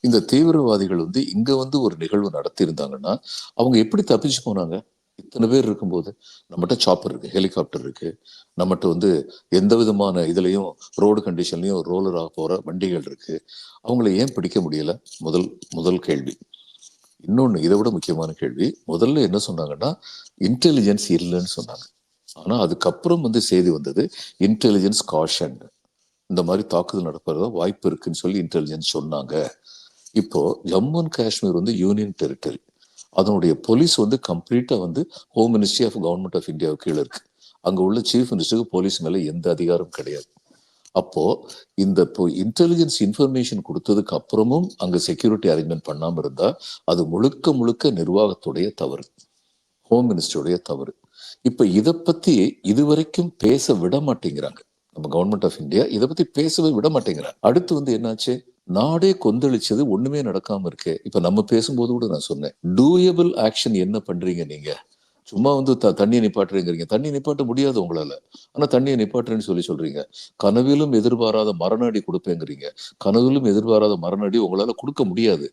இந்த தீவிரவாதிகள் இங்க ஒரு நிகழ்வு நடத்தியிருந்தாங்கன்னா அவங்க எப்படி தப்பிச்சு போனாங்க? இத்தனை பேர் இருக்கும்போது நம்மகிட்ட சாப்பர் இருக்கு, ஹெலிகாப்டர் இருக்கு, நம்மகிட்ட எந்த விதமான இதுலயும் ரோடு கண்டிஷன்லயும் ரோலராக போற வண்டிகள் இருக்கு. அவங்கள ஏன் பிடிக்க முடியல? முதல் முதல் கேள்வி. இன்னொன்னு இதை விட முக்கியமான கேள்வி, முதல்ல என்ன சொன்னாங்கன்னா இன்டெலிஜென்ஸ் இல்லைன்னு சொன்னாங்க. ஆனா அதுக்கப்புறம் செய்தி வந்தது இன்டெலிஜென்ஸ் காஷன், இந்த மாதிரி தாக்குதல் நடப்பதா வாய்ப்பு இருக்குன்னு சொல்லி இன்டெலிஜென்ஸ் சொன்னாங்க. இப்போ Jammu and Kashmir union territory, அதனுடைய போலீஸ் கம்ப்ளீட்டா home ministry of government of இந்தியாவுக்கு கீழே இருக்கு. அங்க உள்ள சீஃப் மினிஸ்டருக்கு போலீஸ் மேல எந்த அதிகாரம் கிடையாது. அப்போ இந்த இன்டெலிஜென்ஸ் இன்ஃபர்மேஷன் கொடுத்ததுக்கு அப்புறமும் அங்க செக்யூரிட்டி அரேஞ்ச்மெண்ட் பண்ணாம இருந்தா அது முழுக்க முழுக்க நிர்வாகத்துடைய தவறு, ஹோம் மினிஸ்டருடைய தவறு. இப்ப இதை பத்தி இதுவரைக்கும் பேச விட மாட்டேங்கிறாங்க. நம்ம கவர்மெண்ட் ஆஃப் இந்தியா இதை பத்தி பேசவே விட மாட்டேங்கிறாங்க. அடுத்து என்னாச்சு, நாடே கொந்தளிச்சது, ஒண்ணுமே நடக்காம இருக்கு. இப்ப நம்ம பேசும்போது கூட நான் சொன்னேன், டூயபிள் ஆக்ஷன் என்ன பண்றீங்க நீங்க? சும்மா தண்ணியை நிப்பாட்டுறீங்க, தண்ணி நிப்பாட்ட முடியாது உங்களால, ஆனா தண்ணியை நிப்பாட்டுறேன்னு சொல்றீங்க. கனவிலும் எதிர்பாராத மரண அடி கொடுப்பேங்கிறீங்க, கனவிலும் எதிர்பாராத மரண அடி உங்களால கொடுக்க முடியாது.